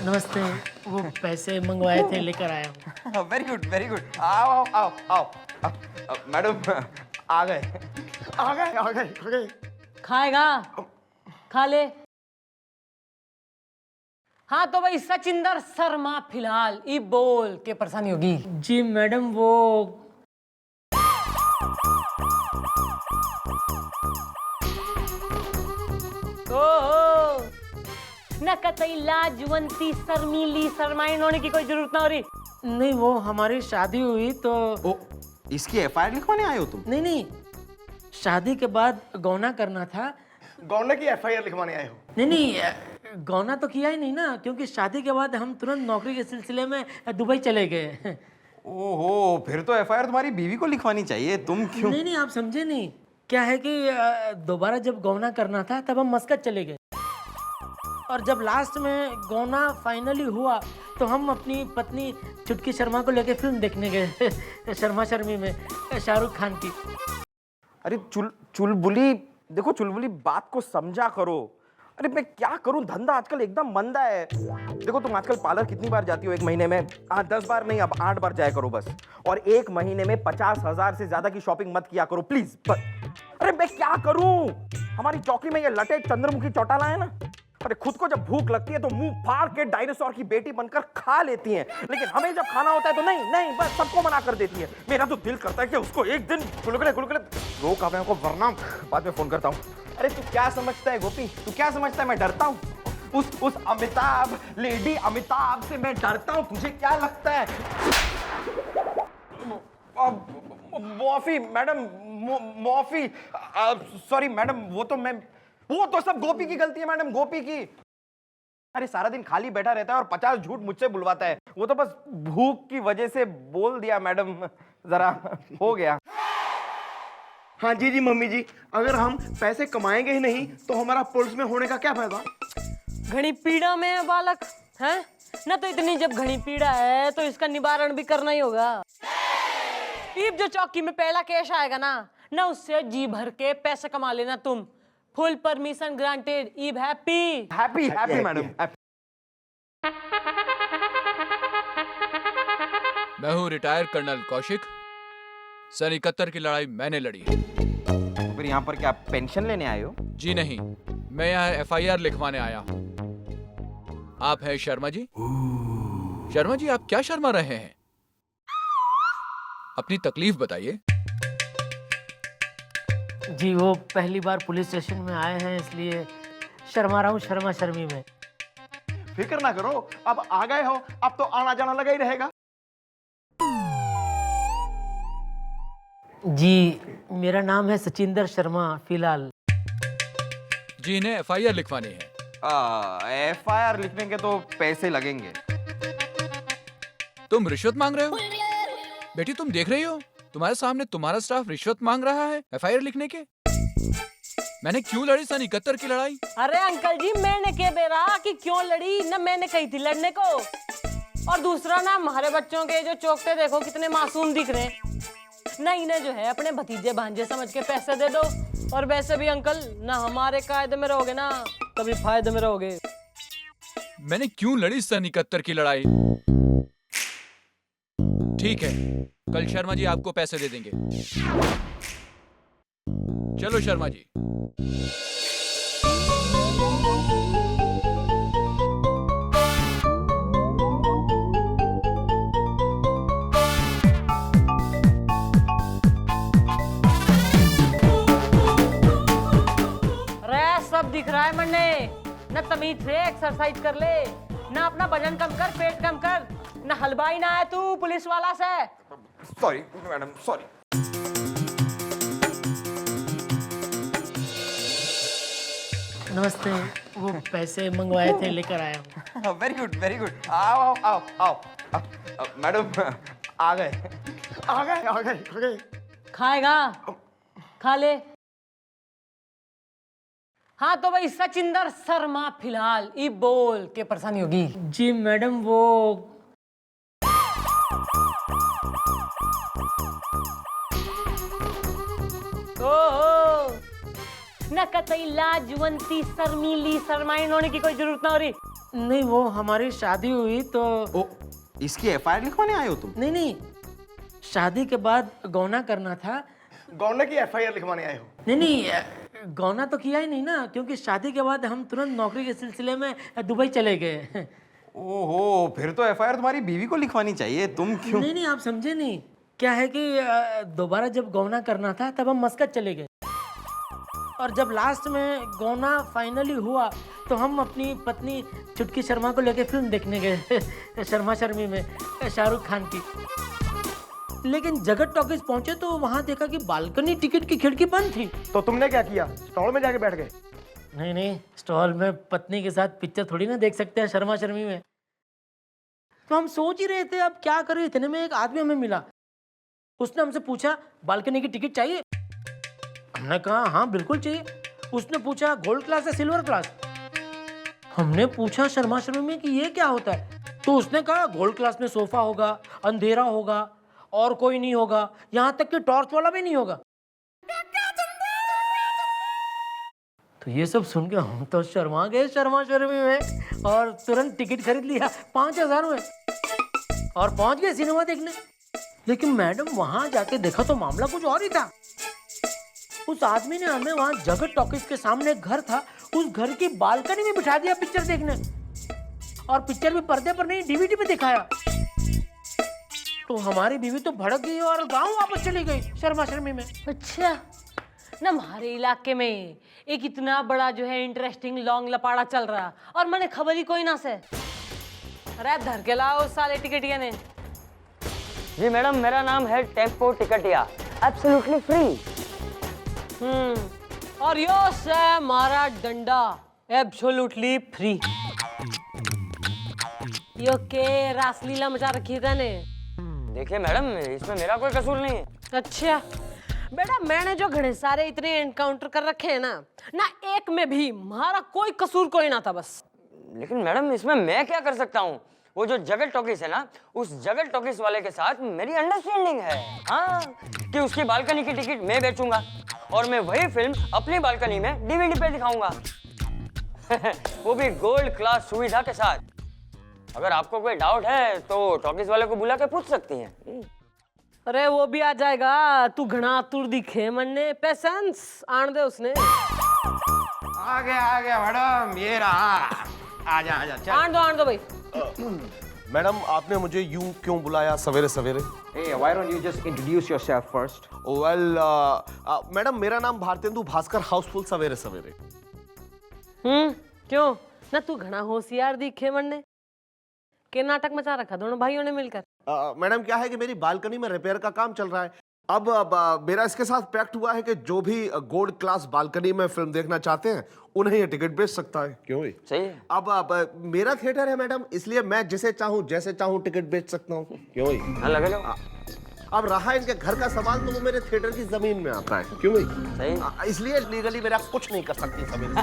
नमस्ते। वो पैसे मंगवाए थे, लेकर आया हूँ। Very good very good. आओ आओ आओ आओ, मैडम आ गए आ गए आ गए आ गए। खाएगा? खा ले। हाँ तो भाई सचिंदर शर्मा फिलहाल ई बोल के परेशानी होगी। जी मैडम, वो ओहो, न कतई लाजवंती शर्मीली शर्माइन होने की कोई जरूरत ना हो रही। नहीं, वो हमारी शादी हुई तो ओ, इसकी एफआईआर लिखवाने आए हो तुम? नहीं नहीं, शादी के बाद गौना करना था। गौंडे की एफआईआर लिखवाने आए हो? नहीं नहीं, गौना तो किया ही नहीं ना, क्योंकि शादी के बाद हम तुरंत नौकरी के सिलसिले में दुबई चले गए। ओहो, फिर तो एफआईआर तुम्हारी बीवी को लिखवानी चाहिए, तुम क्यों? नहीं नहीं, आप समझे नहीं। क्या है कि दोबारा जब गौना करना था तब हम मस्कत चले गए, और जब लास्ट में गौना फाइनली हुआ तो हम अपनी पत्नी चुटकी शर्मा को लेकर फिल्म देखने गए। शर्मा शर्मी में शाहरुख खान की। अरे चुलबुली, देखो चुलबुली, बात को समझा करो। अरे मैं क्या करूं, धंधा आजकल एकदम मंदा है। देखो तुम आजकल पार्लर कितनी बार जाती हो एक महीने में? 10 बार नहीं, अब 8 बार जाया करो बस। और एक महीने में 50,000 से ज्यादा की शॉपिंग मत किया करो प्लीज। अरे मैं क्या करूं, हमारी चौकी में ये लटे चंद्रमुखी चौटाला है ना, अरे खुद को जब भूख लगती है तो मुंह फाड़ के डायनासोर की बेटी बनकर खा लेती हैं, लेकिन हमें जब खाना होता है तो नहीं नहीं, बस सबको मना कर देती है। मेरा तो दिल करता है कि उसको एक दिन गुलगुले गुलगुले रोक आवे को, वरना बाद में फोन करता हूँ। अरे तू क्या समझता है गोपी, तू क्या समझता है मैं डरता हूँ? उस अमिताभ, लेडी अमिताभ से मैं डरता हूँ? तुझे क्या लगता है? Murphy madam, Murphy, sorry madam, वो तो सब गोपी की गलती है मैडम, गोपी की। अरे सारा दिन खाली बैठा रहता है और 50 झूठ मुझसे बुलवाता है। वो तो बस भूख की वजह से बोल दिया मैडम, जरा हो गया। हाँ जी जी मम्मी जी, अगर हम पैसे कमाएंगे ही नहीं तो हमारा पुलिस में होने का क्या फायदा? घनी पीड़ा में है बालक, है ना? तो इतनी जब घनी पीड़ा है तो इसका निवारण भी करना ही होगा। ईब जो चौकी में पहला कैश आएगा ना उससे जी भर के पैसे कमा लेना तुम। Full permission granted. ईब हैप्पी हैप्पी हैप्पी मैडम। मैं हूँ रिटायर्ड कर्नल कौशिक। सन 71 की लड़ाई मैंने लड़ी है। फिर यहाँ पर क्या पेंशन लेने आए हो? जी नहीं, मैं यहाँ एफआईआर लिखवाने आया हूँ। आप हैं शर्मा जी? शर्मा जी, आप क्या शर्मा रहे हैं? अपनी तकलीफ बताइए। जी वो पहली बार पुलिस स्टेशन में आए हैं, इसलिए शर्मा रहा हूँ शर्मा शर्मी में। फिक्र ना करो, अब आ गए हो, अब तो आना जाना लगा ही रहेगा। जी मेरा नाम है सचिंदर शर्मा फिलहाल। जी इन्हें एफआईआर लिखवानी है। एफआईआर लिखने के तो पैसे लगेंगे। तुम रिश्वत मांग रहे हो? बेटी तुम देख रही हो, तुम्हारे सामने तुम्हारा स्टाफ रिश्वत मांग रहा है एफआईआर लिखने के। मैंने क्यों लड़ी सन 71 की लड़ाई? अरे अंकल जी, मैंने क्या बेरा कि क्यों लड़ी ना, मैंने कही थी लड़ने को। और दूसरा ना, हमारे बच्चों के जो चौकटे देखो कितने मासूम दिख रहे हैं ना, इन्हें जो है अपने भतीजे भांजे समझ के पैसे दे दो। और वैसे भी अंकल ना, हमारे कायदे में रहोगे ना तभी फायदे में रहोगे। मैंने क्यों लड़ी सन 71 की लड़ाई? ठीक है, कल शर्मा जी आपको पैसे दे देंगे। चलो शर्मा जी। अरे सब दिख रहा है मन्ने, ना तमीज से एक्सरसाइज कर ले, ना अपना वजन कम कर, पेट कम कर, ना हलवाई ना है तू पुलिस वाला से। Sorry madam, sorry. नमस्ते। वो पैसे मंगवाए थे, लेकर आया हूँ। Very good very good. आओ आओ आओ आओ, मैडम आ गए आ गए आ गए आ गए। खाएगा? खा ले। हाँ तो भाई सचिंदर शर्मा फिलहाल ई बोल के परेशानी होगी। जी मैडम, वो ओहो, ना कतई लाजवंती शर्मीली शर्माइन होने की कोई जरूरत ना हो रही। नहीं, वो हमारी शादी हुई तो ओ, इसकी एफआईआर लिखवाने आए हो तुम? नहीं, शादी के बाद गौना करना था। गौना की एफआईआर लिखवाने आए हो? नहीं, गौना तो किया ही नहीं ना, क्योंकि शादी के बाद हम तुरंत नौकरी के सिलसिले में दुबई चले गए। ओहो, फिर तो एफआईआर तुम्हारी बीवी को लिखवानी चाहिए, तुम क्यों? नहीं, आप समझे नहीं। क्या है कि दोबारा जब गौना करना था तब हम मस्कत चले गए, और जब लास्ट में गौना फाइनली हुआ तो हम अपनी पत्नी चुटकी शर्मा को लेकर फिल्म देखने गए शर्मा शर्मी में, शाहरुख खान की। लेकिन जगत टॉकीज पहुंचे तो वहां देखा कि बालकनी टिकट की खिड़की बंद थी। तो तुमने क्या किया? स्टॉल में जाके बैठ गए? नहीं, स्टॉल में पत्नी के साथ पिक्चर थोड़ी ना देख सकते हैं शर्मा शर्मी में। तो हम सोच ही रहे थे अब क्या करें, इतने में एक आदमी हमें मिला। उसने हमसे पूछा बालकनी की टिकट चाहिए? हमने कहा हाँ बिल्कुल चाहिए। उसने पूछा गोल्ड क्लास या सिल्वर क्लास? हमने पूछा शर्मा शर्मी में कि ये क्या होता है? तो उसने कहा गोल्ड क्लास में सोफा होगा, अंधेरा होगा और कोई नहीं होगा, यहाँ तक कि टॉर्च वाला भी नहीं होगा। तो ये सब सुन के हम तो शर्मा गए शर्मा शर्मी में, और तुरंत टिकट खरीद लिया 5,000 में और पहुंच गए सिनेमा देखने। लेकिन मैडम वहां जाके देखा तो मामला कुछ और ही था। उस आदमी ने हमें वहां जगत टॉकीज के सामने एक घर था, उस घर की बालकनी में बिठा दिया पिक्चर देखने, और पिक्चर भी पर्दे पर नहीं डीवीडी पे दिखाया। तो हमारी बीवी तो भड़क गई और गांव वापस चली गई शर्मा शर्मी में। अच्छा, ना हमारे इलाके में एक इतना बड़ा जो है इंटरेस्टिंग लॉन्ग लपाड़ा चल रहा और मैंने खबर ही कोई ना से। अरे धर के लाओ साले टिकटिया ने। जी मैडम, मेरा नाम है टेम्पो टिकटिया, एब्सोल्युटली फ्री। और यो से हमारा डंडा, एब्सोल्युटली फ्री। यो के रासलीला मचा रखी है तने। देखिए मैडम, इसमें मेरा कोई कसूर नहीं है। अच्छा बेटा, मैंने जो घने सारे इतने एनकाउंटर कर रखे हैं ना एक में भी हमारा कोई कसूर कोई ना था बस। लेकिन मैडम, इसमें मैं क्या कर सकता हूँ? वो जो जगत टॉकीज है ना, उस जगत टॉकीज वाले के साथ मेरी अंडरस्टैंडिंग है, हाँ, कि उसकी बालकनी की टिकट मैं बेचूंगा और मैं वही फिल्म अपनी बालकनी में डीवीडी पे दिखाऊंगा वो भी गोल्ड क्लास सुविधा के साथ। अगर आपको कोई डाउट है तो टॉकीज वाले को बुला के पूछ सकती हैं। अरे वो भी आ जाएगा, तू घना तुर दिखे मनने, पेशेंस आन दे उसने। आ गया मैडम, ये रहा। आजा चल। आन दो भाई। मैडम, आपने मुझे यूं क्यों बुलाया सवेरे सवेरे? Hey, why don't you just introduce yourself first? Well, madam, मेरा नाम भारतेंदु भास्कर हाउसफुल सवेरे सवेरे। क्यों ना तू घना होशियार दिखे मनने के नाटक मचा रखा दोनों भाइयों ने मिलकर। मैडम, क्या है कि मेरी बालकनी में रिपेयर का काम चल रहा है। अब मेरा इसके साथ पैक्ट हुआ है कि जो भी गोल्ड क्लास बालकनी में फिल्म देखना चाहते हैं उन्हें ये टिकट बेच सकता है। क्यों भाई? सही है। अब मेरा थिएटर है मैडम, इसलिए मैं जिसे चाहूँ जैसे चाहूँ टिकट बेच सकता हूँ। क्यों भाई? हाँ, लगे लो। अब रहा इनके घर का सवाल, तो वो मेरे थिएटर की जमीन में आता है। क्यों भाई? सही। इसलिए लीगली मेरा कुछ नहीं कर सकती सवेरे।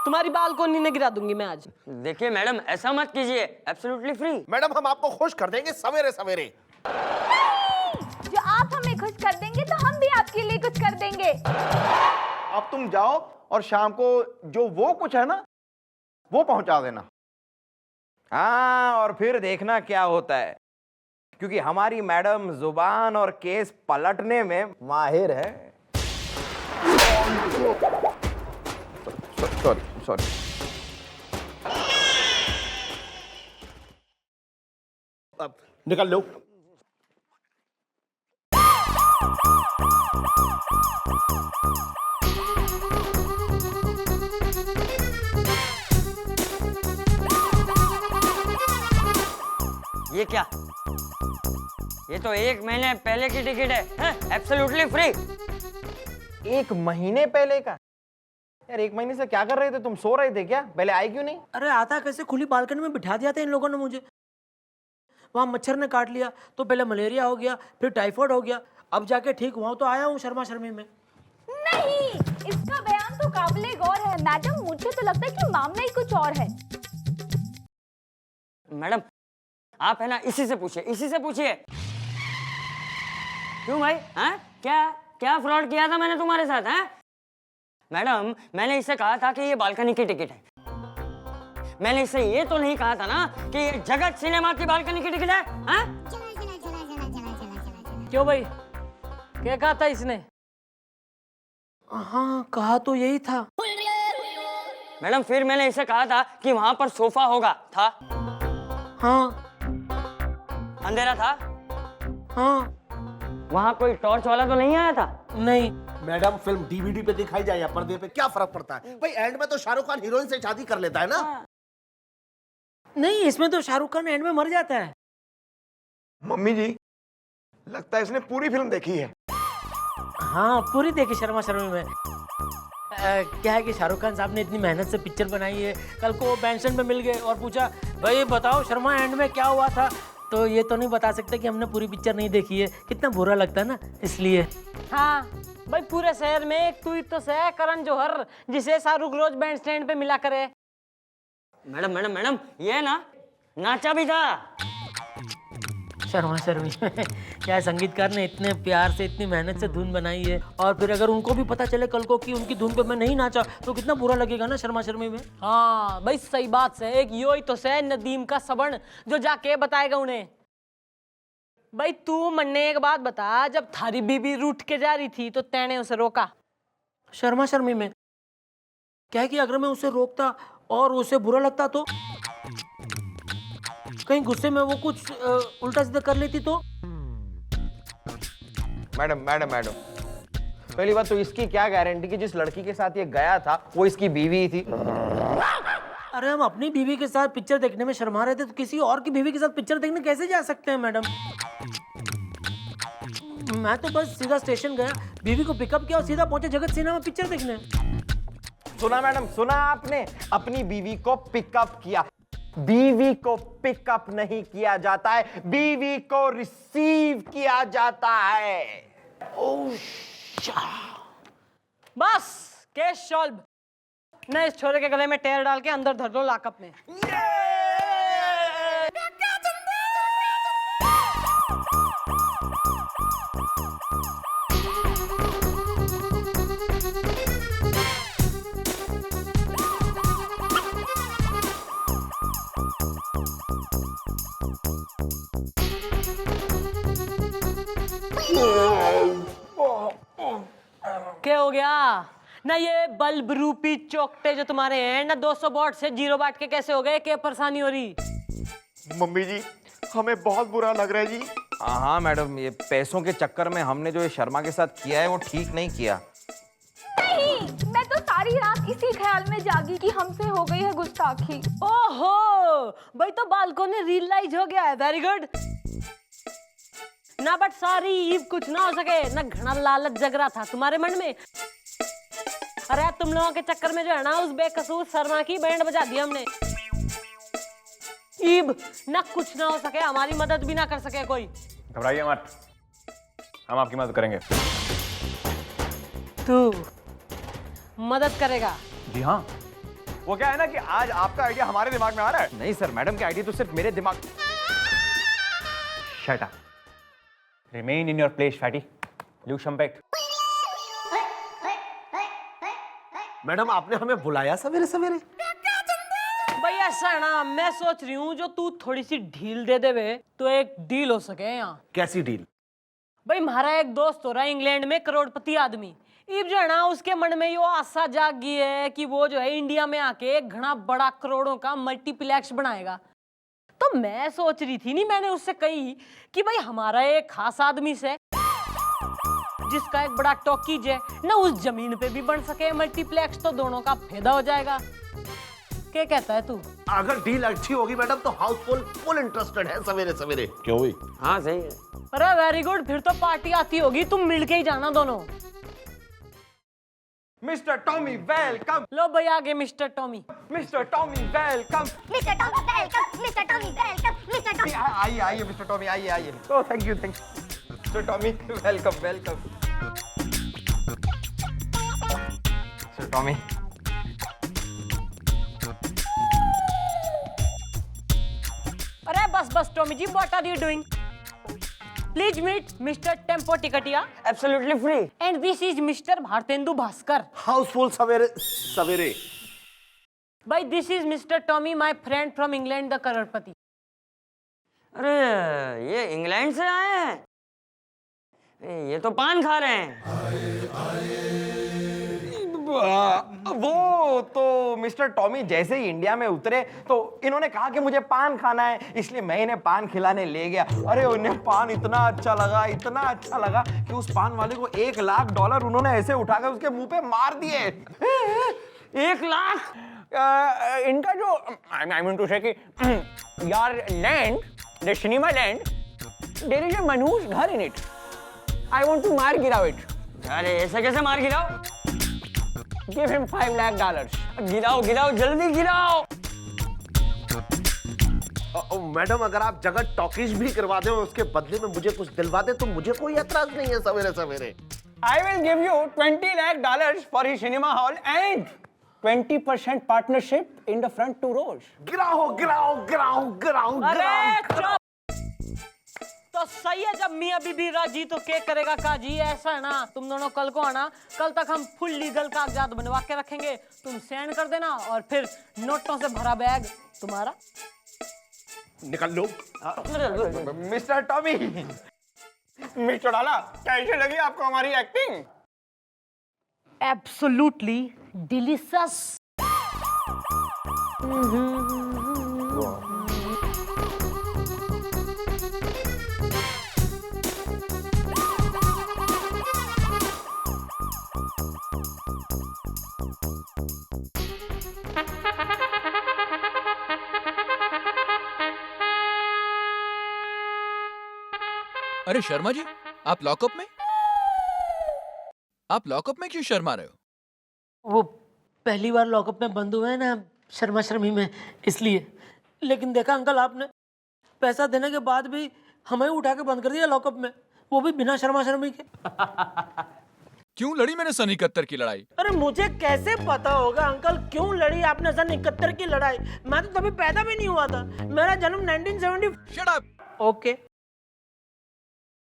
तुम्हारी बालकोनी ने गिरा दूंगी मैं आज। देखिए मैडम, ऐसा मत कीजिए, एब्सोल्युटली फ्री। मैडम, हम आपको खुश कर देंगे सवेरे सवेरे। जो आप हमें खुश कर देंगे तो हम भी आपके लिए कुछ कर देंगे। अब तुम जाओ और शाम को जो वो कुछ है ना वो पहुंचा देना। हाँ, और फिर देखना क्या होता है, क्योंकि हमारी मैडम जुबान और केस पलटने में माहिर है। सॉरी। अब निकल लो। ये क्या? ये तो 1 महीने पहले की टिकट है, एब्सोल्युटली फ्री। 1 महीने पहले का? यार 1 महीने से क्या कर रहे थे तुम? सो रहे थे क्या? पहले आए क्यों नहीं? अरे आता कैसे, खुली बालकनी में बिठा दिया था इन लोगों ने मुझे। वहां मच्छर ने काट लिया तो पहले मलेरिया हो गया, फिर टाइफाइड हो गया, अब जाके ठीक हुआ तो आया हूँ शर्मा शर्मी में। नहीं, इसका बयान तो काबिले गौर है मैडम। मुझे तो लगता है कि मामला ही कुछ और है। मैडम, आप है ना इसी से पूछिए। क्यों भाई? हाँ, क्या क्या फ्रॉड किया था मैंने तुम्हारे साथ? हाँ मैडम, मैंने इससे कहा था कि ये बालकनी की टिकट है। मैंने इससे ये तो नहीं कहा था ना कि ये जगत सिनेमा की बालकनी की टिकट है। हाँ? क्यों भाई, क्या कहा था इसने? हाँ कहा तो यही था। मैडम फिर मैंने इसे कहा था कि वहां पर सोफा होगा, था? हाँ अंधेरा था? हाँ वहां कोई टॉर्च वाला तो नहीं आया था? नहीं। मैडम फिल्म डीवीडी पे दिखाई जाए या पर्दे पे, क्या फर्क पड़ता है भाई? एंड में तो शाहरुख खान हीरोइन से शादी कर लेता है ना। नहीं, इसमें तो शाहरुख खान एंड में मर जाता है। मम्मी जी, लगता है इसने पूरी फिल्म देखी है। हाँ पूरी देखी शर्मा शर्मी में। क्या है कि शाहरुख खान साहब ने इतनी मेहनत से पिक्चर बनाई है, कल को वो पेंशन पे मिल गए और पूछा भाई बताओ शर्मा एंड में क्या हुआ था, तो ये तो नहीं बता सकते कि हमने पूरी पिक्चर नहीं देखी है। कितना बुरा लगता है ना, इसलिए। हाँ भाई, पूरे शहर में एक तू तो है करण जौहर, जिसे शाहरुख रोज बैंड स्टैंड पे मिला करे। मैडम मैडम मैडम, ये ना नाचा भी था। शर्मा शर्मी क्या है, संगीतकार ने इतने प्यार से इतनी मेहनत से धुन बनाई है, और फिर अगर उनको भी पता चले कल को कि उनकी धुन पे मैं नहीं नाचा तो कितना बुरा लगेगा ना शर्मा शर्मी में। हाँ भाई सही बात से, एक यो ही तो है नदीम का सबण जो जाके बताएगा उन्हें। भाई तू मन्ने एक बात बता, जब थारी बीबी रूठ के जा रही थी तो तैने उसे रोका? शर्मा शर्मी में क्या है कि अगर मैं उसे रोकता और उसे बुरा लगता तो कहीं गुस्से में वो कुछ उल्टा सीधा कर लेती तो। मैडम मैडम मैडम, पहली बात तो इसकी क्या गारंटी कि जिस लड़की के साथ ये गया था वो इसकी बीवी थी। अरे हम अपनी बीवी के साथ पिक्चर देखने में शर्मा रहे थे, तो किसी और की बीवी के साथ पिक्चर देखने कैसे जा सकते हैं मैडम? मैं तो बस सीधा स्टेशन गया, बीवी को पिकअप किया और सीधा पहुंचे जगत सिनेमा पिक्चर देखने। सुना मैडम, सुना आपने? अपनी बीवी को पिकअप किया। बीवी को पिकअप नहीं किया जाता है, बीवी को रिसीव किया जाता है। ओह बस केस सॉल्व। न इस छोरे के गले में टेर डाल के अंदर धर दो लॉकअप में। क्या हो गया ना? ये बल्ब रूपी चौकटे जो तुम्हारे हैं ना, 200 वॉट से 0 वाट के कैसे हो गए? क्या परेशानी हो रही? मम्मी जी, हमें बहुत बुरा लग रहा है जी। हाँ मैडम, ये पैसों के चक्कर में हमने जो ये शर्मा के साथ किया है वो ठीक नहीं किया। नहीं, मैं तो सारी रात इसी ख्याल में जागी कि हमसे हो गई है गुस्ताखी। ओहो भाई, तो बालकों ने रियलाइज हो गया है। वेरी गुड ना, बट सॉरी ईव कुछ ना हो सके ना, घना लालच जग रहा था तुम्हारे मन में। अरे तुम लोगों के चक्कर में जो है ना, उस बेकसूर शर्मा की बैंड बजा दी हमने। ईब ना कुछ ना हो सके, हमारी मदद भी ना कर सके कोई। घबराइए मत, हम आपकी मदद करेंगे। तू मदद करेगा? जी हाँ, वो क्या है ना कि आज आपका आइडिया हमारे दिमाग में आ रहा है। नहीं सर, मैडम के आइडिया तो सिर्फ मेरे दिमाग। Shut up, remain in your place fatty, look शम्पेक्ट। मैडम आपने हमें बुलाया सवेरे सवेरे? भाई ऐसा है ना, मैं सोच रही हूँ जो तू थोड़ी सी ढील दे देवे तो एक डील हो सके यहाँ। कैसी डील? भाई हमारा एक दोस्त हो रहा है इंग्लैंड में, करोड़पति आदमी। इब जो है ना, उसके मन में यो आशा जाग गई है कि वो जो है इंडिया में आके एक घना बड़ा करोड़ों का मल्टीप्लेक्स बनाएगा। तो मैं सोच रही थी, नहीं मैंने उससे कही कि भाई हमारा एक खास आदमी से जिसका एक बड़ा टॉकीज है ना, उस जमीन पे भी बन सके मल्टीप्लेक्स, तो दोनों का फायदा हो जाएगा। क्या कहता है तू? अगर डील अच्छी होगी मैडम तो हाउसफुल फुल इंटरेस्टेड है सवेरे सवेरे। क्यों भाई? हाँ सही है। अरे वेरी गुड, फिर तो पार्टी आती होगी, तुम मिलके ही जाना दोनों। Mister Tommy welcome. लो भाई आगे mister Tommy. Mister Tommy welcome. Mister Tommy welcome, mister Tommy welcome, mister Tommy. आइए आइए मिस्टर टॉमी, आइए आइए। Oh thank you mister Tommy, welcome welcome. Mister Tommy, अरे बस बस Tommy ji, what are you doing? Please meet mister tempo Tiktiya absolutely free. And this is mister Bhartendu Bhaskar. Housefull सवेरे सवेरे। भाई this is mister Tommy my friend from England the crorepati. अरे ये England से आए हैं, ये तो पान खा रहे हैं। वो तो मिस्टर टॉमी जैसे ही इंडिया में उतरे तो इन्होंने कहा कि मुझे पान खाना है, इसलिए मैं इन्हें पान खिलाने ले गया। अरे उन्हें पान इतना अच्छा लगा, इतना अच्छा लगा कि उस पान वाले को $1,00,000 उन्होंने ऐसे उठाकर उसके मुंह पे मार दिए। 1,00,000? इनका जो आई मीन टू से कि यार land the cinema land there is a मनहूस घर in it. I want to मार गिराओ इट। अरे ऐसे कैसे मार गिराओ? Give him $5,00,000। गिराओ गिराओ जल्दी गिराओ। मैडम अगर आप जगह टॉकीज भी करवा दें और उसके बदले में मुझे कुछ दिलवा दे तो मुझे कोई एतराज नहीं है सवेरे सवेरे। I will give you $20,00,000 for his cinema hall and 20% partnership in the front 2 rows. गिराओ गिराओ गिराओ गिराओ अरे चुप। तो सही है, जब मियां बीबी राजी तो क्या करेगा काजी। ऐसा है ना, तुम दोनों कल को आना, कल तक हम फुल लीगल कागजात बनवा के रखेंगे, तुम साइन कर देना और फिर नोटों से भरा बैग तुम्हारा। निकल लो। मिस्टर टॉमी, मिस्टर डाला, कैसे लगी आपको हमारी एक्टिंग? Absolutely delicious. अरे शर्मा जी, आप लॉकअप में? आप लॉकअप में क्यों शर्मा रहे हो? वो पहली बार लॉकअप में बंद हुए हैं ना शर्मा शर्मी में, इसलिए। लेकिन देखा अंकल, आपने पैसा देने के बाद भी हमें उठा के बंद कर दिया लॉकअप में, वो भी बिना शर्मा शर्मी के। क्यों लड़ी मैंने सन 71 की लड़ाई? अरे मुझे कैसे पता होगा अंकल क्यों लड़ी आपने सन 71 की लड़ाई? मैं तो तभी पैदा भी नहीं हुआ था, मेरा जन्म 1970। Shut up. ओके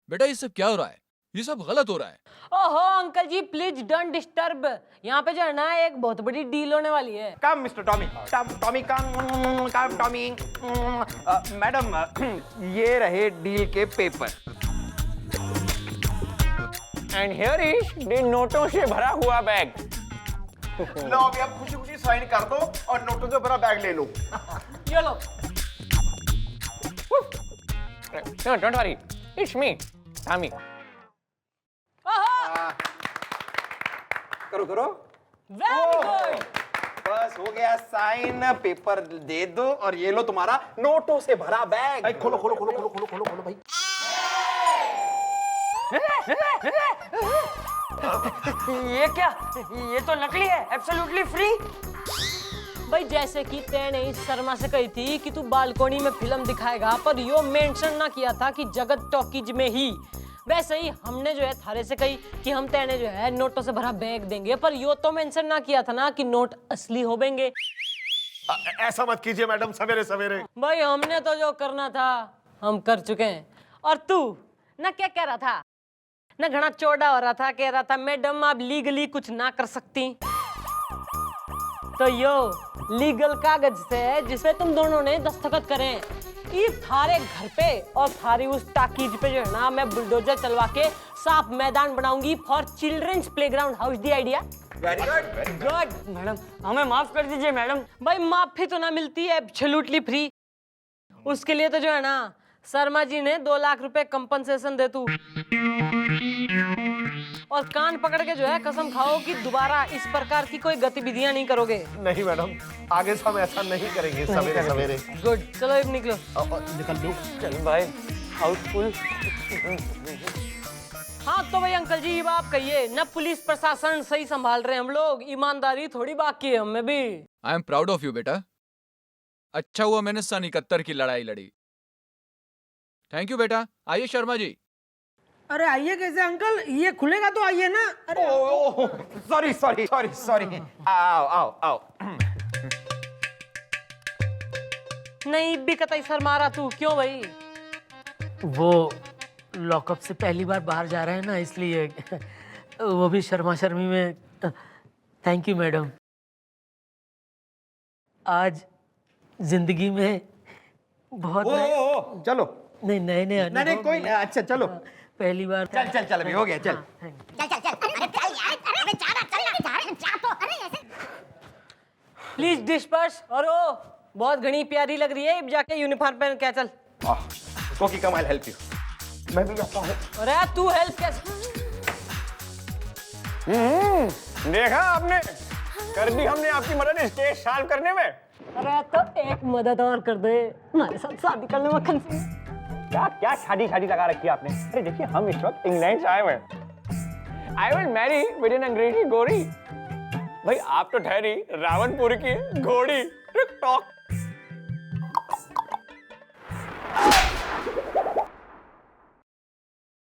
बेटा ये सब क्या हो रहा है? ये सब गलत हो रहा है। ओहो uncle ji please don't disturb. यहाँ पे जो है ना एक बहुत बड़ी डील होने वाली है। कम मिस्टर टॉमी, टॉमी कम टॉमी। मैडम ये रहे डील के paper. And here is the नोटों से भरा हुआ बैग। लो अभी आप खुशी खुशी साइन कर दो और नोटों से भरा बैग ले लो। ये लो। No, don't worry. It's me, Tommy. करो करो। Very good. बस हो गया साइन, पेपर दे दो और ये लो तुम्हारा नोटों से भरा बैग। भाई खोलो खोलो खोलो खोलो खोलो खोलो खोलो भाई। ये क्या? ये तो नकली है, एब्सोल्युटली फ्री। भाई जैसे कि तैने इस शर्मा से कही थी कि तू बालकोनी में फिल्म दिखाएगा, पर यो मेंशन ना किया था कि जगत टॉकीज में ही, वैसे ही हमने जो है थारे से कही कि हम तैने जो है नोटों से भरा बैग देंगे, पर यो तो मेंशन ना किया था ना कि नोट असली होंगे। ऐसा मत कीजिए मैडम सवेरे सवेरे। भाई हमने तो जो करना था हम कर चुके हैं। और तू ना क्या कह रहा था ना, घना चौड़ा हो रहा था, कह रहा था मैडम आप लीगली कुछ ना कर सकती। तो यो लीगल कागज से जिसपे तुम दोनों ने दस्तखत करें, ये थारे घर पे और थारी उस टाकीज पे जो है ना मैं बुलडोजर चलवा के साफ मैदान बनाऊंगी for children's playground. How is the idea? Very good very good. Madam हमें माफ कर दीजिए मैडम। भाई माफी तो ना मिलती है एब्सोल्युटली फ्री। उसके लिए तो जो है ना शर्मा जी ने 2 लाख रुपए कंपनसेशन दे तू, और कान पकड़ के जो है कसम खाओ कि दोबारा इस प्रकार की कोई गतिविधियां नहीं करोगे। नहीं मैडम, आगे से हम ऐसा नहीं करेंगे सवेरे सवेरे। गुड, चलो अब निकलो। निकल लो। चल भाई हाउसफुल। हाँ तो भाई अंकल जी आप कहिए ना, पुलिस प्रशासन सही संभाल रहे हैं हम लोग, ईमानदारी थोड़ी बाकी है हमें भी। I am proud of you बेटा। अच्छा हुआ मैंने सन 71 की लड़ाई लड़ी। थैंक यू बेटा। आइए शर्मा जी। अरे आइए कैसे अंकल, ये खुलेगा तो आइए ना। अरे सॉरी सॉरी सॉरी सॉरी। आओ आओ आओ। नहीं भी कतई सर मारा तू क्यों भाई? वो लॉकअप से पहली बार बाहर जा रहे हैं ना, इसलिए वो भी शर्मा शर्मी में। Thank you madam. आज जिंदगी में बहुत चलो। नए नए नहीं कोई नहीं, अच्छा चलो। पहली बार। चल चल चल, अभी हो गया, चल। Please disperse. और ओ बहुत घनी प्यारी लग रही है, अब जाके यूनिफॉर्म पहन के चल। कोकी कम, आई हेल्प यू। मैं भी आता हूँ। अरे तू हेल्प कैसे? देखा आपने, कर दी हमने आपकी मदद स्टेज साफ करने में। अरे तो एक मदद और कर दे, हमारे साथ शादी करने मक्खन से। क्या क्या शादी शादी लगा रखी है आपने? अरे देखिए, हम इस वक्त इंग्लैंड से आए हुए हैं। I will marry with an अंग्रेजी गोरी। भाई आप तो ठहरी रावणपुर की घोड़ी। Tick tock